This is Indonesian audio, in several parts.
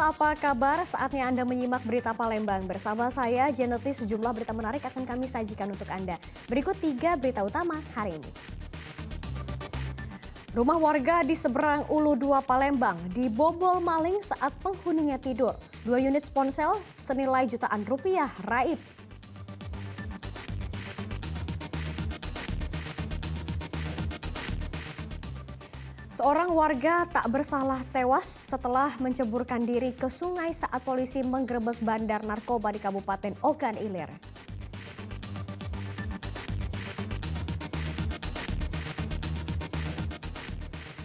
apa kabar? Saatnya Anda menyimak berita Palembang. Bersama saya, Jeneti, sejumlah berita menarik akan kami sajikan untuk Anda. Berikut 3 berita utama hari ini. Rumah warga di seberang Ulu 2 Palembang dibobol maling saat penghuninya tidur. 2 unit ponsel senilai jutaan rupiah raib. Seorang warga tak bersalah tewas setelah menceburkan diri ke sungai saat polisi menggerebek bandar narkoba di Kabupaten Ogan Ilir.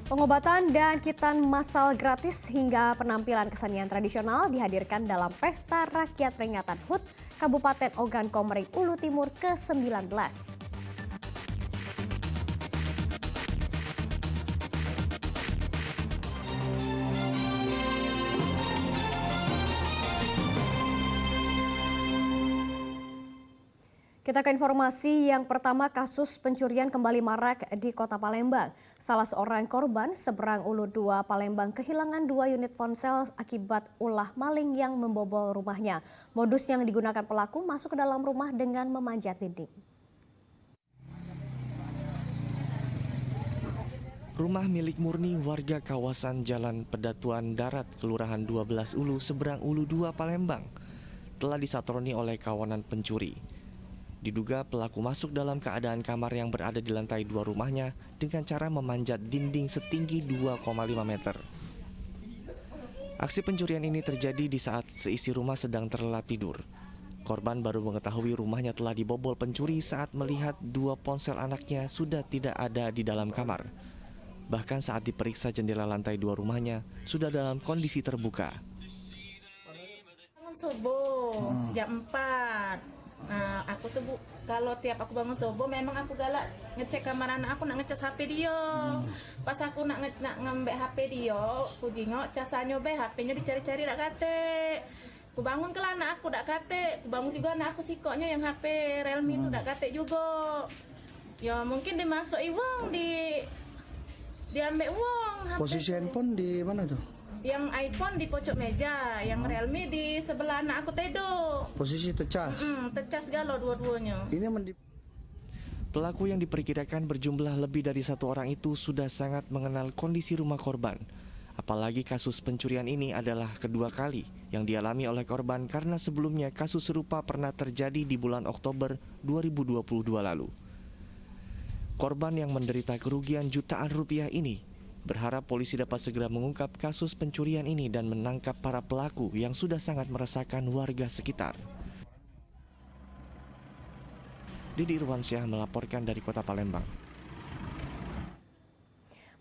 Pengobatan dan kitan massal gratis hingga penampilan kesenian tradisional dihadirkan dalam Pesta Rakyat Peringatan HUT Kabupaten Ogan Komering Ulu Timur ke-19. Kita ke informasi yang pertama, kasus pencurian kembali marak di Kota Palembang. Salah seorang korban seberang Ulu 2 Palembang kehilangan 2 unit ponsel akibat ulah maling yang membobol rumahnya. Modus yang digunakan pelaku masuk ke dalam rumah dengan memanjat dinding. Rumah milik Murni warga kawasan Jalan Pedatuan Darat, Kelurahan 12 Ulu, seberang Ulu 2 Palembang, telah disatroni oleh kawanan pencuri. Diduga pelaku masuk dalam keadaan kamar yang berada di lantai 2 rumahnya dengan cara memanjat dinding setinggi 2,5 meter. Aksi pencurian ini terjadi di saat seisi rumah sedang terlelap tidur. Korban baru mengetahui rumahnya telah dibobol pencuri saat melihat 2 ponsel anaknya sudah tidak ada di dalam kamar. Bahkan saat diperiksa jendela lantai 2 rumahnya sudah dalam kondisi terbuka. Bangun subuh jam 4. Nah, aku tuh kalau tiap aku bangun subuh memang aku galak ngecek kamar anak aku, nak ngecas HP dia. Pas aku nak ngambil HP dia, aku jengok casannya HP-nya dicari-cari dak kate. Aku bangun ke anak aku dak kate, aku bangun juga anak aku sikoknya yang HP Realme itu dak kate juga. Ya mungkin dimasuki uang, diambil uang. Posisi handphone di mana tuh? Yang iPhone di pojok meja, yang Realme di sebelah anak aku tidur. Posisi tercas? Tercas galau dua-duanya. Pelaku yang diperkirakan berjumlah lebih dari 1 orang itu sudah sangat mengenal kondisi rumah korban. Apalagi kasus pencurian ini adalah kedua kali yang dialami oleh korban karena sebelumnya kasus serupa pernah terjadi di bulan Oktober 2022 lalu. Korban yang menderita kerugian jutaan rupiah ini berharap polisi dapat segera mengungkap kasus pencurian ini dan menangkap para pelaku yang sudah sangat meresahkan warga sekitar. Didi Irwansyah melaporkan dari Kota Palembang.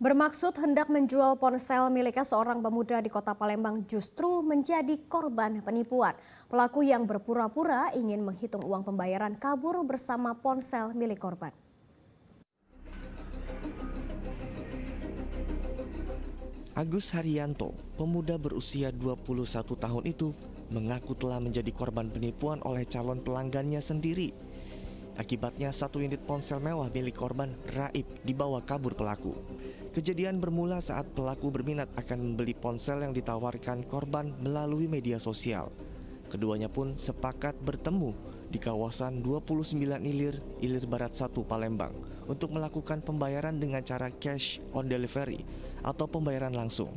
Bermaksud hendak menjual ponsel miliknya, seorang pemuda di Kota Palembang justru menjadi korban penipuan. Pelaku yang berpura-pura ingin menghitung uang pembayaran kabur bersama ponsel milik korban. Agus Haryanto, pemuda berusia 21 tahun itu, mengaku telah menjadi korban penipuan oleh calon pelanggannya sendiri. Akibatnya 1 unit ponsel mewah milik korban raib dibawa kabur pelaku. Kejadian bermula saat pelaku berminat akan membeli ponsel yang ditawarkan korban melalui media sosial. Keduanya pun sepakat bertemu di kawasan 29 Ilir Barat 1 Palembang untuk melakukan pembayaran dengan cara cash on delivery atau pembayaran langsung.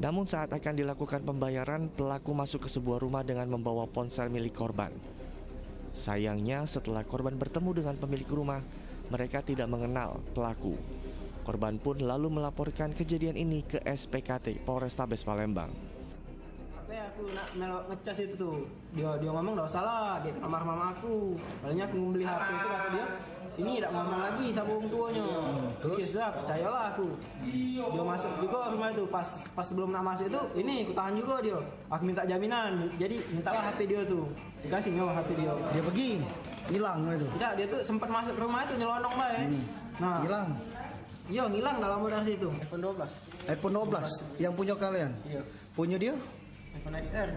Namun saat akan dilakukan pembayaran, pelaku masuk ke sebuah rumah dengan membawa ponsel milik korban. Sayangnya setelah korban bertemu dengan pemilik rumah, mereka tidak mengenal pelaku. Korban pun lalu melaporkan kejadian ini ke SPKT Polrestabes Palembang. Aku nak melok ngecas itu tuh, dia ngomong nggak salah, dia kamar mama aku. Palingnya aku membeli HP itu, kata dia, ini tidak ngomong lagi sama orang tuanya. Terus? Ya sudah, percayalah aku. Dia masuk juga rumah itu, pas sebelum nak masuk itu, ini aku tahan juga dia. Aku minta jaminan, jadi mintalah HP dia tuh. Dikasih nyawa HP dia. Dia pergi, hilang itu? Tidak, dia tuh sempat masuk ke rumah itu nyelonong baik. Nah, hilang? Iya, ngilang dalam modal situ. iPhone 12. iPhone 12 yang punya kalian? Iya. Punya dia? iPhone XR.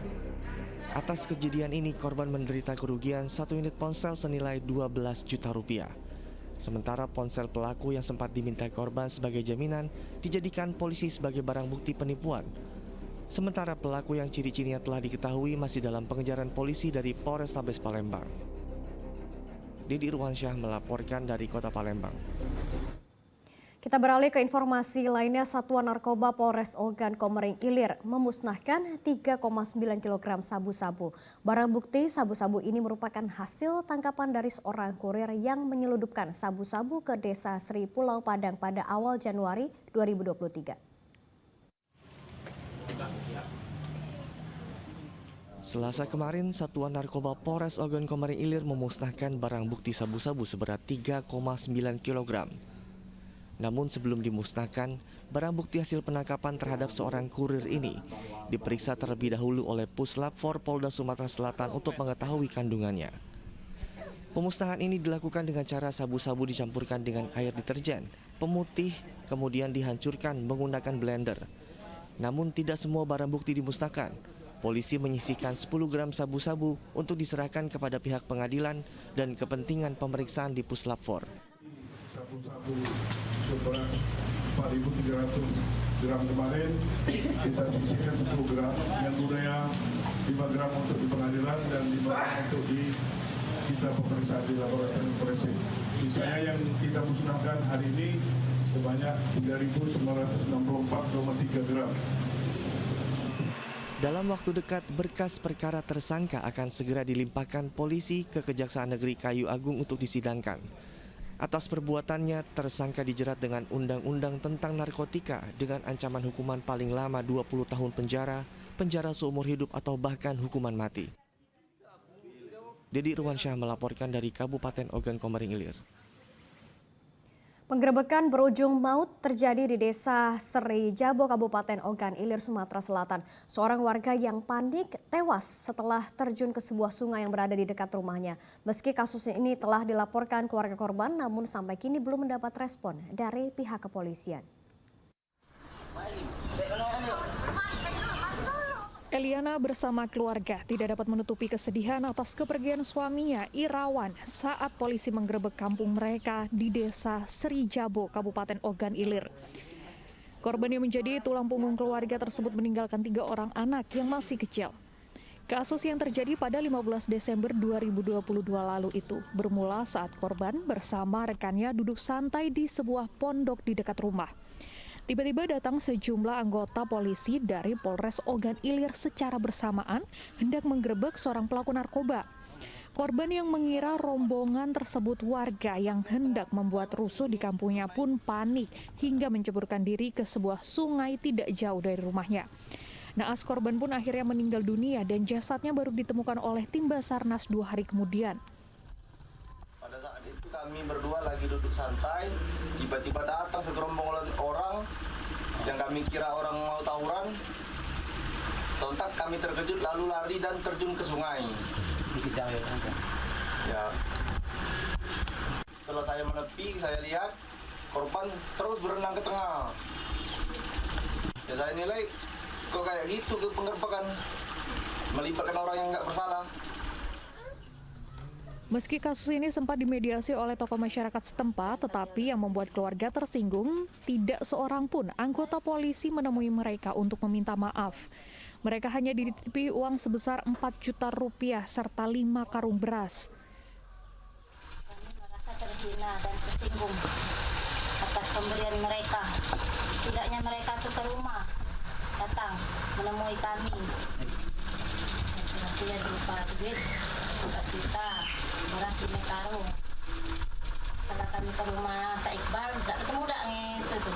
Atas kejadian ini, korban menderita kerugian 1 unit ponsel senilai 12 juta rupiah. Sementara ponsel pelaku yang sempat diminta korban sebagai jaminan dijadikan polisi sebagai barang bukti penipuan. Sementara pelaku yang ciri-cirinya telah diketahui masih dalam pengejaran polisi dari Polrestabes Palembang. Didi Irwansyah melaporkan dari Kota Palembang. Kita beralih ke informasi lainnya. Satuan Narkoba Polres Ogan Komering Ilir memusnahkan 3,9 kg sabu-sabu. Barang bukti sabu-sabu ini merupakan hasil tangkapan dari seorang kurir yang menyeludupkan sabu-sabu ke Desa Sri Pulau Padang pada awal Januari 2023. Selasa kemarin, Satuan Narkoba Polres Ogan Komering Ilir memusnahkan barang bukti sabu-sabu seberat 3,9 kg. Namun sebelum dimusnahkan, barang bukti hasil penangkapan terhadap seorang kurir ini diperiksa terlebih dahulu oleh Puslap 4 Polda Sumatera Selatan untuk mengetahui kandungannya. Pemusnahan ini dilakukan dengan cara sabu-sabu dicampurkan dengan air deterjen, pemutih, kemudian dihancurkan menggunakan blender. Namun tidak semua barang bukti dimusnahkan. Polisi menyisihkan 10 gram sabu-sabu untuk diserahkan kepada pihak pengadilan dan kepentingan pemeriksaan di Puslap 4. Sabu-sabu seberat 4.300 gram kemarin kita sisihkan 10 gram, yang gunanya 5 gram untuk di pengadilan dan 5 gram untuk kita pemeriksaan di laboratorium forensik. Sisanya yang kita musnahkan hari ini sebanyak 3.964,3 gram. Dalam waktu dekat, berkas perkara tersangka akan segera dilimpahkan polisi ke Kejaksaan Negeri Kayu Agung untuk disidangkan. Atas perbuatannya, tersangka dijerat dengan Undang-Undang tentang Narkotika dengan ancaman hukuman paling lama 20 tahun penjara, penjara seumur hidup atau bahkan hukuman mati. Didi Irwansyah melaporkan dari Kabupaten Ogan Komering Ilir. Penggerebekan berujung maut terjadi di Desa Sri Jabo, Kabupaten Ogan Ilir, Sumatera Selatan. Seorang warga yang panik tewas setelah terjun ke sebuah sungai yang berada di dekat rumahnya. Meski kasus ini telah dilaporkan keluarga korban, namun sampai kini belum mendapat respon dari pihak kepolisian. Eliana bersama keluarga tidak dapat menutupi kesedihan atas kepergian suaminya Irawan saat polisi menggerebek kampung mereka di Desa Sri Jabo, Kabupaten Ogan Ilir. Korban yang menjadi tulang punggung keluarga tersebut meninggalkan 3 orang anak yang masih kecil. Kasus yang terjadi pada 15 Desember 2022 lalu itu bermula saat korban bersama rekannya duduk santai di sebuah pondok di dekat rumah. Tiba-tiba datang sejumlah anggota polisi dari Polres Ogan Ilir secara bersamaan hendak menggerebek seorang pelaku narkoba. Korban yang mengira rombongan tersebut warga yang hendak membuat rusuh di kampungnya pun panik hingga menceburkan diri ke sebuah sungai tidak jauh dari rumahnya. Naas korban pun akhirnya meninggal dunia dan jasadnya baru ditemukan oleh tim Basarnas 2 hari kemudian. Pada saat itu kami berdua lagi duduk santai, tiba-tiba datang segerombol orang yang kami kira orang mau tawuran. Sontak kami terkejut lalu lari dan terjun ke sungai. Ya. Setelah saya menepi, saya lihat korban terus berenang ke tengah. Ya saya nilai kok kayak gitu ke penggerbekan, melibatkan orang yang nggak bersalah. Meski kasus ini sempat dimediasi oleh tokoh masyarakat setempat, tetapi yang membuat keluarga tersinggung, tidak seorang pun anggota polisi menemui mereka untuk meminta maaf. Mereka hanya dititipi uang sebesar 4 juta rupiah serta 5 karung beras. Kami merasa terhina dan tersinggung atas pemberian mereka. Setidaknya mereka tuh ke rumah, datang menemui kami. Kira-kira berupa duit 4 juta, beras 5 karung. Setelah kami ke rumah Pak Iqbal, tak ketemu dak itu tuh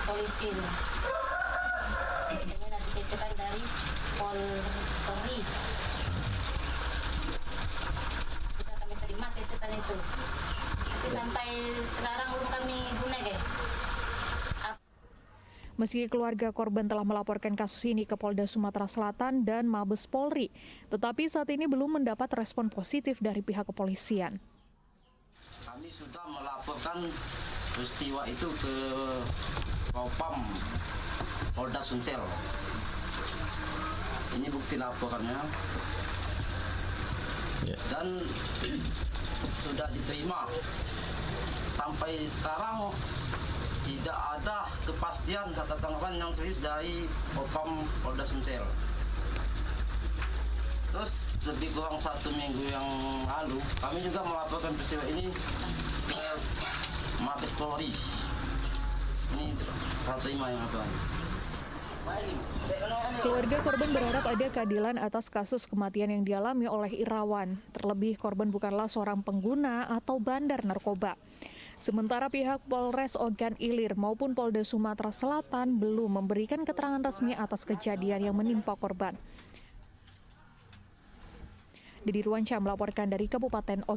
polisi tuh. Katanya nanti titipan dari Polri. Sudah kami terima titipan itu. Tapi sampai sekarang belum kami guna, guys. Meski keluarga korban telah melaporkan kasus ini ke Polda Sumatera Selatan dan Mabes Polri, tetapi saat ini belum mendapat respon positif dari pihak kepolisian. Kami sudah melaporkan peristiwa itu ke Propam Polda Sumsel. Ini bukti laporannya. Dan sudah diterima. Sampai sekarang tidak ada kepastian kata tanggapan yang serius dari Propam Polda Sumsel. Terus lebih kurang 1 minggu yang lalu, kami juga melaporkan peristiwa ini ke Mabes Polri. Ini 105 yang apa? Keluarga korban berharap ada keadilan atas kasus kematian yang dialami oleh Irawan. Terlebih korban bukanlah seorang pengguna atau bandar narkoba. Sementara pihak Polres Ogan Ilir maupun Polda Sumatera Selatan belum memberikan keterangan resmi atas kejadian yang menimpa korban. Didi Ruansyah melaporkan dari Kabupaten Ogan.